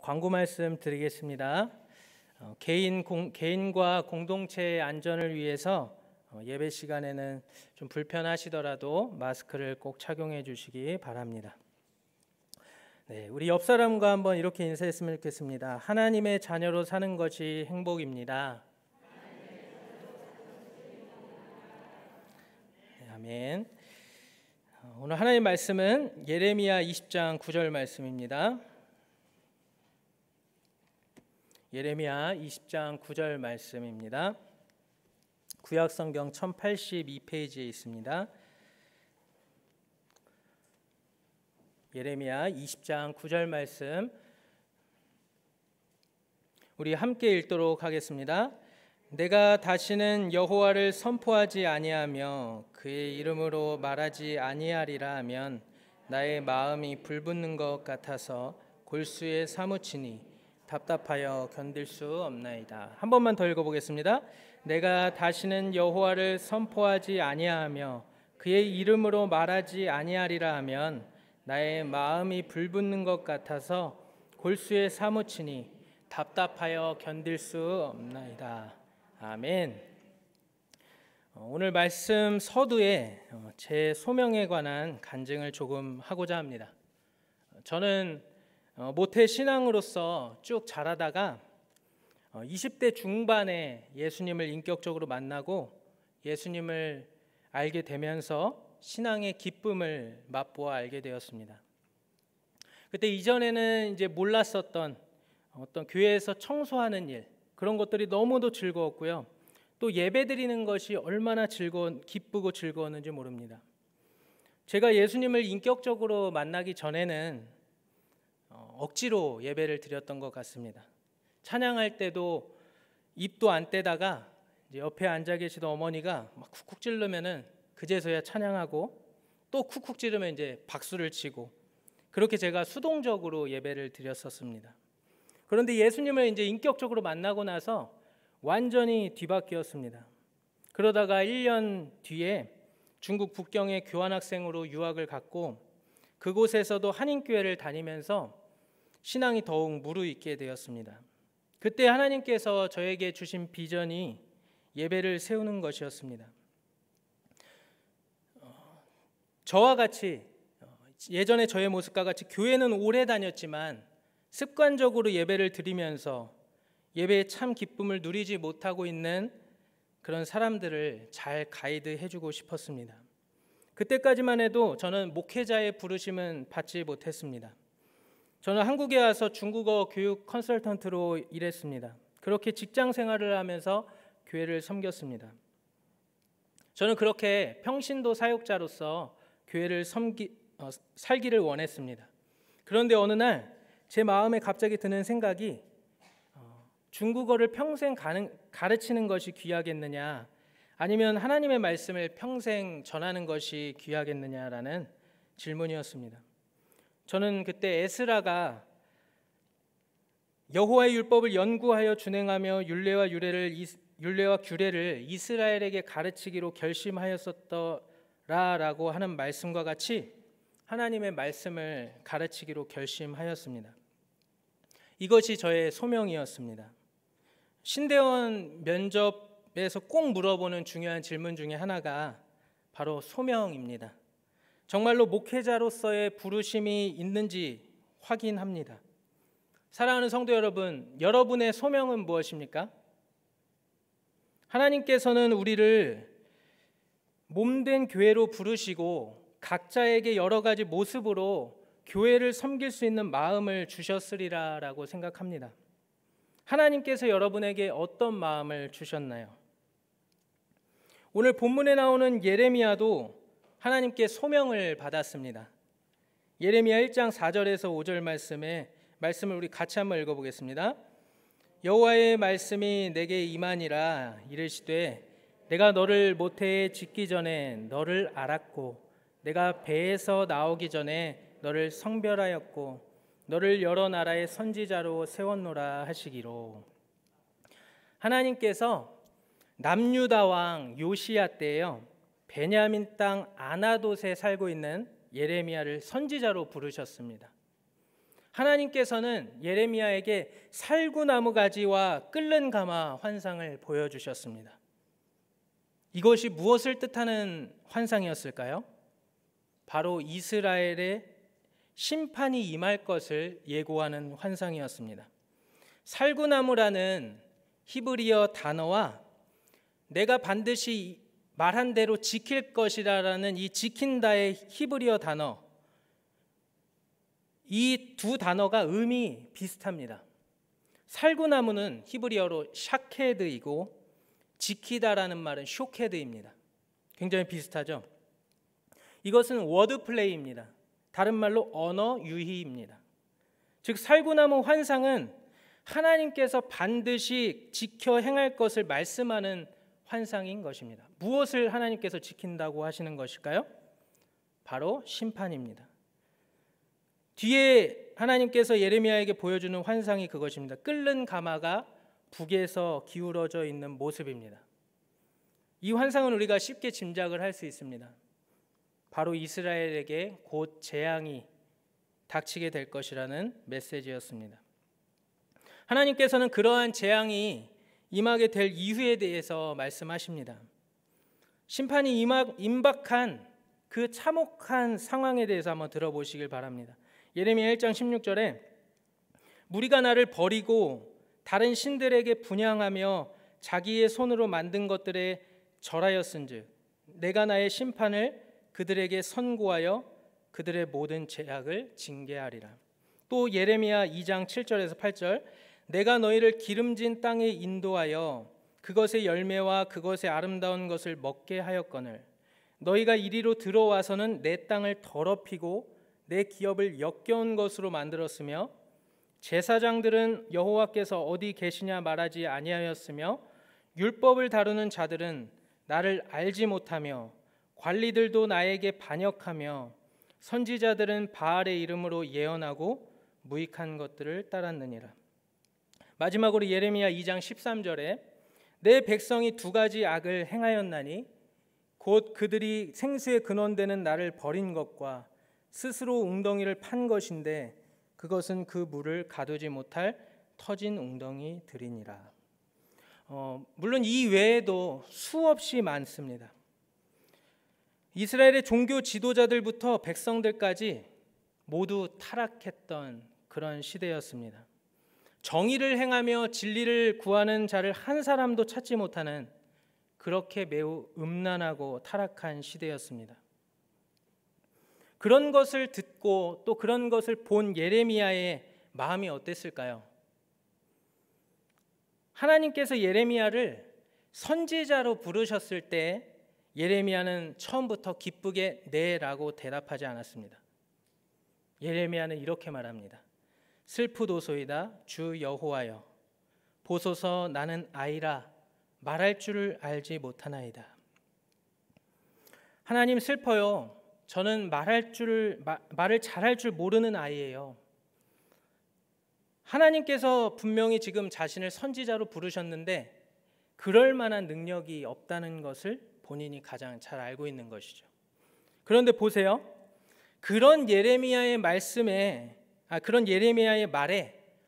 광고 말씀 드리겠습니다. 개인과 공동체의 안전을 위해서 예배 시간에는 좀 불편하시더라도 마스크를 꼭 착용해 주시기 바랍니다. 네, 우리 옆 사람과 한번 이렇게 인사했으면 좋겠습니다. 하나님의 자녀로 사는 것이 행복입니다. 네, 아멘. 오늘 하나님 말씀은 예레미야 20장 9절 말씀입니다. 예레미야 20장 9절 말씀입니다. 구약성경 1082페이지에 있습니다. 예레미야 20장 9절 말씀 우리 함께 읽도록 하겠습니다. 내가 다시는 여호와를 선포하지 아니하며 그의 이름으로 말하지 아니하리라 하면 나의 마음이 불붙는 것 같아서 골수에 사무치니 답답하여 견딜 수 없나이다. 한 번만 더 읽어보겠습니다. 내가 다시는 여호와를 선포하지 아니하며 그의 이름으로 말하지 아니하리라 하면 나의 마음이 불붙는 것 같아서 골수에 사무치니 답답하여 견딜 수 없나이다. 아멘. 오늘 말씀 서두에 제 소명에 관한 간증을 조금 하고자 합니다. 저는 모태 신앙으로서 쭉 자라다가 20대 중반에 예수님을 인격적으로 만나고 예수님을 알게 되면서 신앙의 기쁨을 맛보아 알게 되었습니다. 그때 이전에는 이제 몰랐었던 어떤 교회에서 청소하는 일, 그런 것들이 너무도 즐거웠고요. 또 예배드리는 것이 얼마나 기쁘고 즐거웠는지 모릅니다. 제가 예수님을 인격적으로 만나기 전에는 억지로 예배를 드렸던 것 같습니다. 찬양할 때도 입도 안 떼다가 이제 옆에 앉아 계시던 어머니가 막 쿡쿡 찌르면은 그제서야 찬양하고 또 쿡쿡 찌르면 이제 박수를 치고 그렇게 제가 수동적으로 예배를 드렸었습니다. 그런데 예수님을 이제 인격적으로 만나고 나서 완전히 뒤바뀌었습니다. 그러다가 1년 뒤에 중국 북경에 교환학생으로 유학을 갔고 그곳에서도 한인교회를 다니면서 신앙이 더욱 무르익게 되었습니다. 그때 하나님께서 저에게 주신 비전이 예배를 세우는 것이었습니다. 저와 같이 예전에 저의 모습과 같이 교회는 오래 다녔지만 습관적으로 예배를 드리면서 예배의 참 기쁨을 누리지 못하고 있는 그런 사람들을 잘 가이드해 주고 싶었습니다. 그때까지만 해도 저는 목회자의 부르심은 받지 못했습니다. 저는 한국에 와서 중국어 교육 컨설턴트로 일했습니다. 그렇게 직장 생활을 하면서 교회를 섬겼습니다. 저는 그렇게 평신도 사역자로서 교회를 살기를 원했습니다. 그런데 어느 날 제 마음에 갑자기 드는 생각이 중국어를 평생 가르치는 것이 귀하겠느냐 아니면 하나님의 말씀을 평생 전하는 것이 귀하겠느냐라는 질문이었습니다. 저는 그때 에스라가 여호와의 율법을 연구하여 준행하며 율례와 규례를 이스라엘에게 가르치기로 결심하였었더라라고 하는 말씀과 같이 하나님의 말씀을 가르치기로 결심하였습니다. 이것이 저의 소명이었습니다. 신대원 면접에서 꼭 물어보는 중요한 질문 중에 하나가 바로 소명입니다. 정말로 목회자로서의 부르심이 있는지 확인합니다. 사랑하는 성도 여러분, 여러분의 소명은 무엇입니까? 하나님께서는 우리를 몸된 교회로 부르시고 각자에게 여러 가지 모습으로 교회를 섬길 수 있는 마음을 주셨으리라라고 생각합니다. 하나님께서 여러분에게 어떤 마음을 주셨나요? 오늘 본문에 나오는 예레미야도 하나님께 소명을 받았습니다. 예레미야 1장 4절에서 5절 말씀을 우리 같이 한번 읽어보겠습니다. 여호와의 말씀이 내게 임하니라 이르시되 내가 너를 모태에 짓기 전에 너를 알았고 내가 배에서 나오기 전에 너를 성별하였고 너를 여러 나라의 선지자로 세웠노라 하시기로. 하나님께서 남유다 왕 요시야 때에요 베냐민 땅 아나돗에 살고 있는 예레미야를 선지자로 부르셨습니다. 하나님께서는 예레미야에게 살구나무 가지와 끓는 가마 환상을 보여주셨습니다. 이것이 무엇을 뜻하는 환상이었을까요? 바로 이스라엘의 심판이 임할 것을 예고하는 환상이었습니다. 살구나무라는 히브리어 단어와 내가 반드시 말한 대로 지킬 것이라는 이 지킨다의 히브리어 단어, 이 두 단어가 의미 비슷합니다. 살구나무는 히브리어로 샤케드이고 지키다라는 말은 쇼케드입니다. 굉장히 비슷하죠? 이것은 워드플레이입니다. 다른 말로 언어 유희입니다. 즉 살구나무 환상은 하나님께서 반드시 지켜 행할 것을 말씀하는 환상인 것입니다. 무엇을 하나님께서 지킨다고 하시는 것일까요? 바로 심판입니다. 뒤에 하나님께서 예레미야에게 보여주는 환상이 그것입니다. 끓는 가마가 북에서 기울어져 있는 모습입니다. 이 환상은 우리가 쉽게 짐작을 할 수 있습니다. 바로 이스라엘에게 곧 재앙이 닥치게 될 것이라는 메시지였습니다. 하나님께서는 그러한 재앙이 임하게 될 이유에 대해서 말씀하십니다. 심판이 임박한 그 참혹한 상황에 대해서 한번 들어보시길 바랍니다. 예레미야 1장 16절에 무리가 나를 버리고 다른 신들에게 분향하며 자기의 손으로 만든 것들에 절하였은즉 내가 나의 심판을 그들에게 선고하여 그들의 모든 죄악을 징계하리라. 또 예레미야 2장 7절에서 8절 내가 너희를 기름진 땅에 인도하여 그것의 열매와 그것의 아름다운 것을 먹게 하였거늘 너희가 이리로 들어와서는 내 땅을 더럽히고 내 기업을 역겨운 것으로 만들었으며 제사장들은 여호와께서 어디 계시냐 말하지 아니하였으며 율법을 다루는 자들은 나를 알지 못하며 관리들도 나에게 반역하며 선지자들은 바알의 이름으로 예언하고 무익한 것들을 따랐느니라. 마지막으로 예레미야 2장 13절에 내 백성이 두 가지 악을 행하였나니 곧 그들이 생수의 근원되는 나를 버린 것과 스스로 웅덩이를 판 것인데 그것은 그 물을 가두지 못할 터진 웅덩이들이니라. 물론 이 외에도 수없이 많습니다. 이스라엘의 종교 지도자들부터 백성들까지 모두 타락했던 그런 시대였습니다. 정의를 행하며 진리를 구하는 자를 한 사람도 찾지 못하는 그렇게 매우 음란하고 타락한 시대였습니다. 그런 것을 듣고 또 그런 것을 본 예레미야의 마음이 어땠을까요? 하나님께서 예레미야를 선지자로 부르셨을 때 예레미야는 처음부터 기쁘게 네라고 대답하지 않았습니다. 예레미야는 이렇게 말합니다. 슬프도소이다 주 여호와여 보소서 나는 아이라 말할 줄을 알지 못하나이다. 하나님 슬퍼요. 저는 말을 잘할 줄 모르는 아이예요. 하나님께서 분명히 지금 자신을 선지자로 부르셨는데 그럴 만한 능력이 없다는 것을 본인이 가장 잘 알고 있는 것이죠. 그런데 보세요. 그런 예레미야의 말에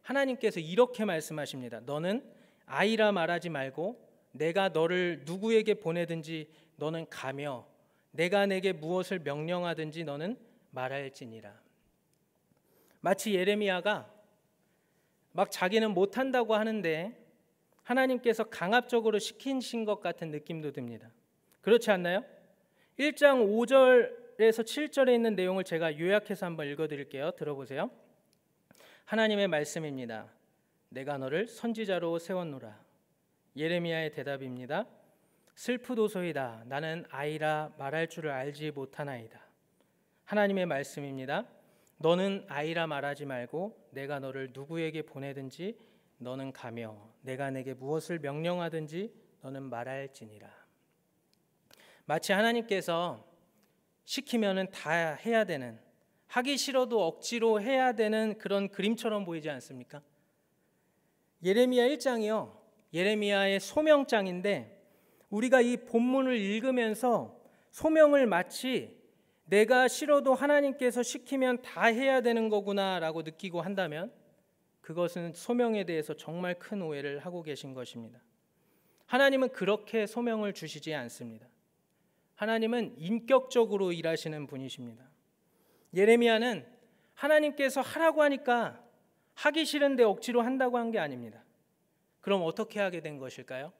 하나님께서 이렇게 말씀하십니다. 너는 아이라 말하지 말고 내가 너를 누구에게 보내든지 너는 가며 내가 내게 무엇을 명령하든지 너는 말할지니라. 마치 예레미야가 막 자기는 못한다고 하는데 하나님께서 강압적으로 시키신 것 같은 느낌도 듭니다. 그렇지 않나요? 1장 5절에서 7절에 있는 내용을 제가 요약해서 한번 읽어드릴게요. 들어보세요. 하나님의 말씀입니다. 내가 너를 선지자로 세웠노라. 예레미야의 대답입니다. 슬프도소이다. 나는 아이라 말할 줄을 알지 못하나이다. 하나님의 말씀입니다. 너는 아이라 말하지 말고 내가 너를 누구에게 보내든지 너는 가며 내가 내게 무엇을 명령하든지 너는 말할지니라. 마치 하나님께서 시키면은 다 해야 되는, 하기 싫어도 억지로 해야 되는 그런 그림처럼 보이지 않습니까? 예레미야 1장이요. 예레미야의 소명장인데 우리가 이 본문을 읽으면서 소명을 마치 내가 싫어도 하나님께서 시키면 다 해야 되는 거구나라고 느끼고 한다면 그것은 소명에 대해서 정말 큰 오해를 하고 계신 것입니다. 하나님은 그렇게 소명을 주시지 않습니다. 하나님은 인격적으로 일하시는 분이십니다. 예레미야는 하나님께서 하라고 하니까 하기 싫은데 억지로 한다고 한 게 아닙니다. 그럼 어떻게 하게 된 것일까요?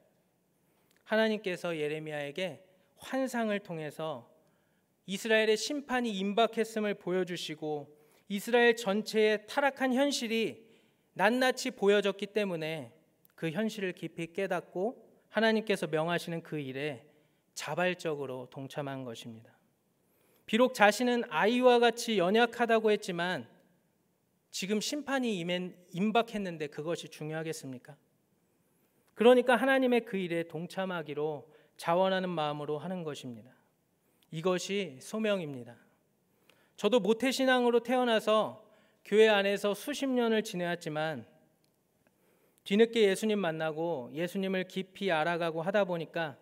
하나님께서 예레미야에게 환상을 통해서 이스라엘의 심판이 임박했음을 보여주시고 이스라엘 전체의 타락한 현실이 낱낱이 보여졌기 때문에 그 현실을 깊이 깨닫고 하나님께서 명하시는 그 일에 자발적으로 동참한 것입니다. 비록 자신은 아이와 같이 연약하다고 했지만 지금 심판이 임박했는데 그것이 중요하겠습니까? 그러니까 하나님의 그 일에 동참하기로 자원하는 마음으로 하는 것입니다. 이것이 소명입니다. 저도 모태신앙으로 태어나서 교회 안에서 수십 년을 지내왔지만 뒤늦게 예수님 만나고 예수님을 깊이 알아가고 하다 보니까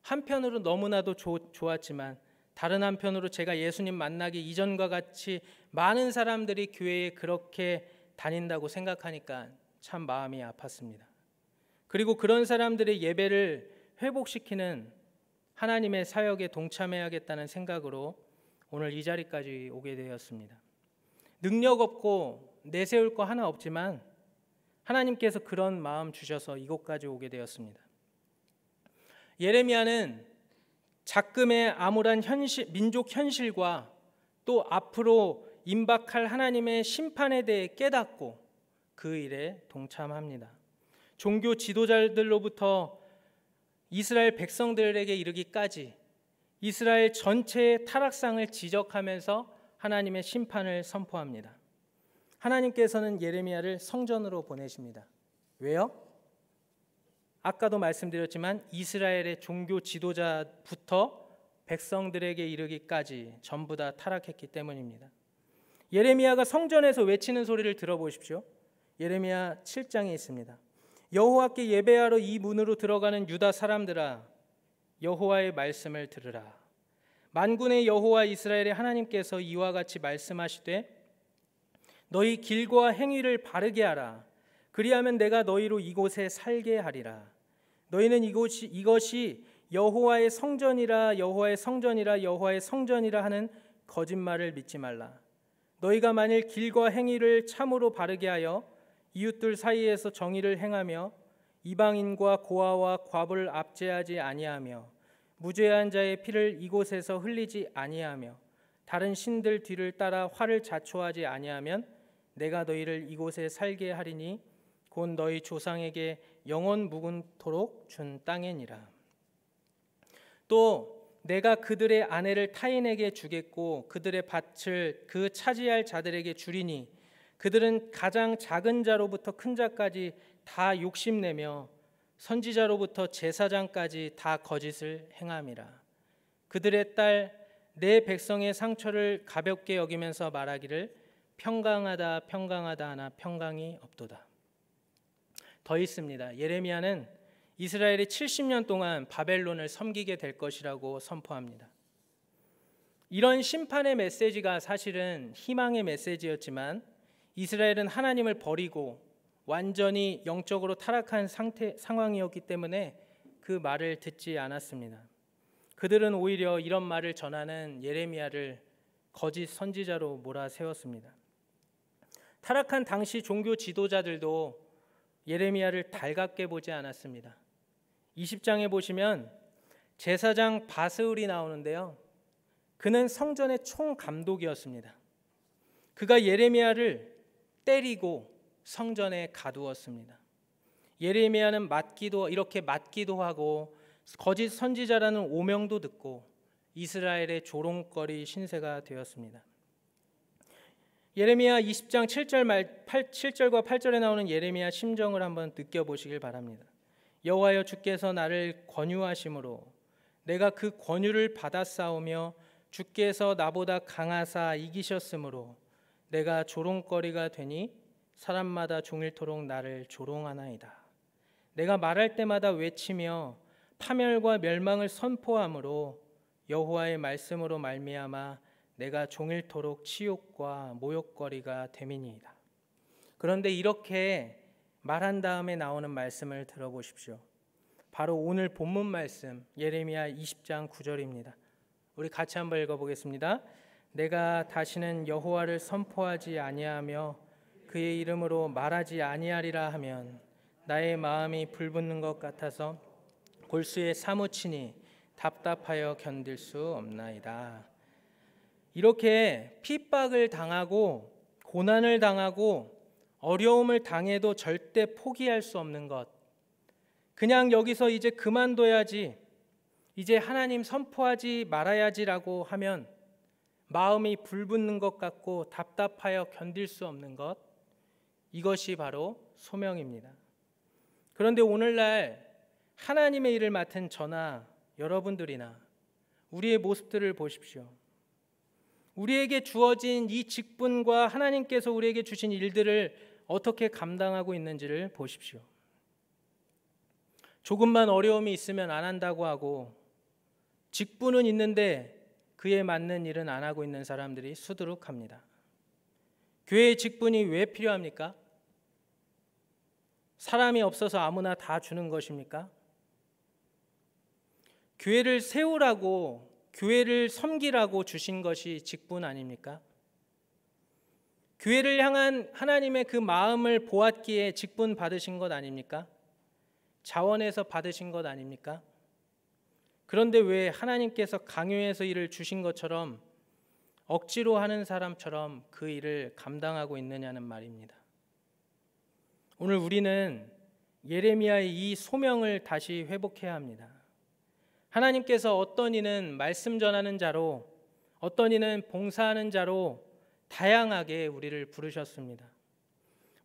한편으로 너무나도 좋았지만 다른 한편으로 제가 예수님 만나기 이전과 같이 많은 사람들이 교회에 그렇게 다닌다고 생각하니까 참 마음이 아팠습니다. 그리고 그런 사람들의 예배를 회복시키는 하나님의 사역에 동참해야겠다는 생각으로 오늘 이 자리까지 오게 되었습니다. 능력 없고 내세울 거 하나 없지만 하나님께서 그런 마음 주셔서 이곳까지 오게 되었습니다. 예레미야는 작금의 암울한 민족 현실과 또 앞으로 임박할 하나님의 심판에 대해 깨닫고 그 일에 동참합니다. 종교 지도자들로부터 이스라엘 백성들에게 이르기까지 이스라엘 전체의 타락상을 지적하면서 하나님의 심판을 선포합니다. 하나님께서는 예레미야를 성전으로 보내십니다. 왜요? 아까도 말씀드렸지만 이스라엘의 종교 지도자부터 백성들에게 이르기까지 전부 다 타락했기 때문입니다. 예레미야가 성전에서 외치는 소리를 들어보십시오. 예레미야 7장에 있습니다. 여호와께 예배하러 이 문으로 들어가는 유다 사람들아, 여호와의 말씀을 들으라. 만군의 여호와 이스라엘의 하나님께서 이와 같이 말씀하시되 너희 길과 행위를 바르게 하라. 그리하면 내가 너희로 이곳에 살게 하리라. 너희는 이것이 여호와의 성전이라 여호와의 성전이라 여호와의 성전이라 하는 거짓말을 믿지 말라. 너희가 만일 길과 행위를 참으로 바르게 하여 이웃들 사이에서 정의를 행하며 이방인과 고아와 과부를 압제하지 아니하며 무죄한 자의 피를 이곳에서 흘리지 아니하며 다른 신들 뒤를 따라 화를 자초하지 아니하면 내가 너희를 이곳에 살게 하리니 곧 너희 조상에게 영원 묵은토록 준 땅이니라. 또 내가 그들의 아내를 타인에게 주겠고 그들의 밭을 그 차지할 자들에게 주리니 그들은 가장 작은 자로부터 큰 자까지 다 욕심내며 선지자로부터 제사장까지 다 거짓을 행함이라. 그들의 딸 내 백성의 상처를 가볍게 여기면서 말하기를 평강하다 평강하다 하나 평강이 없도다. 더 있습니다. 예레미야는 이스라엘이 70년 동안 바벨론을 섬기게 될 것이라고 선포합니다. 이런 심판의 메시지가 사실은 희망의 메시지였지만 이스라엘은 하나님을 버리고 완전히 영적으로 타락한 상황이었기 때문에 그 말을 듣지 않았습니다. 그들은 오히려 이런 말을 전하는 예레미야를 거짓 선지자로 몰아세웠습니다. 타락한 당시 종교 지도자들도 예레미야를 달갑게 보지 않았습니다. 20장에 보시면 제사장 바스울이 나오는데요. 그는 성전의 총감독이었습니다. 그가 예레미야를 때리고 성전에 가두었습니다. 예레미야는 이렇게 맞기도 하고 거짓 선지자라는 오명도 듣고 이스라엘의 조롱거리 신세가 되었습니다. 예레미야 20장 7절과 8절에 나오는 예레미야 심정을 한번 느껴보시길 바랍니다. 여호와여 주께서 나를 권유하심으로 내가 그 권유를 받았사오며 주께서 나보다 강하사 이기셨으므로 내가 조롱거리가 되니 사람마다 종일토록 나를 조롱하나이다. 내가 말할 때마다 외치며 파멸과 멸망을 선포함으로 여호와의 말씀으로 말미암아 내가 종일토록 치욕과 모욕거리가 됨이니이다. 그런데 이렇게 말한 다음에 나오는 말씀을 들어보십시오. 바로 오늘 본문 말씀 예레미야 20장 9절입니다. 우리 같이 한번 읽어보겠습니다. 내가 다시는 여호와를 선포하지 아니하며 그의 이름으로 말하지 아니하리라 하면 나의 마음이 불붙는 것 같아서 골수에 사무치니 답답하여 견딜 수 없나이다. 이렇게 핍박을 당하고 고난을 당하고 어려움을 당해도 절대 포기할 수 없는 것, 그냥 여기서 이제 그만둬야지, 이제 하나님 선포하지 말아야지라고 하면 마음이 불붙는 것 같고 답답하여 견딜 수 없는 것, 이것이 바로 소명입니다. 그런데 오늘날 하나님의 일을 맡은 저나 여러분들이나 우리의 모습들을 보십시오. 우리에게 주어진 이 직분과 하나님께서 우리에게 주신 일들을 어떻게 감당하고 있는지를 보십시오. 조금만 어려움이 있으면 안 한다고 하고 직분은 있는데 그에 맞는 일은 안 하고 있는 사람들이 수두룩합니다. 교회의 직분이 왜 필요합니까? 사람이 없어서 아무나 다 주는 것입니까? 교회를 세우라고, 교회를 섬기라고 주신 것이 직분 아닙니까? 교회를 향한 하나님의 그 마음을 보았기에 직분 받으신 것 아닙니까? 자원해서 받으신 것 아닙니까? 그런데 왜 하나님께서 강요해서 일을 주신 것처럼 억지로 하는 사람처럼 그 일을 감당하고 있느냐는 말입니다. 오늘 우리는 예레미야의 이 소명을 다시 회복해야 합니다. 하나님께서 어떤 이는 말씀 전하는 자로, 어떤 이는 봉사하는 자로 다양하게 우리를 부르셨습니다.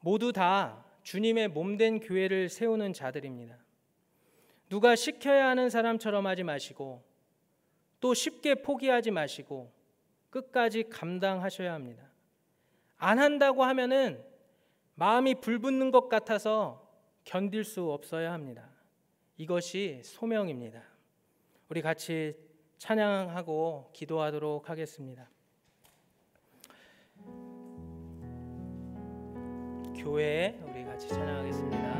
모두 다 주님의 몸된 교회를 세우는 자들입니다. 누가 시켜야 하는 사람처럼 하지 마시고 또 쉽게 포기하지 마시고 끝까지 감당하셔야 합니다. 안 한다고 하면은 마음이 불붙는 것 같아서 견딜 수 없어야 합니다. 이것이 소명입니다. 우리 같이 찬양하고 기도하도록 하겠습니다. 교회 우리 같이 찬양하겠습니다.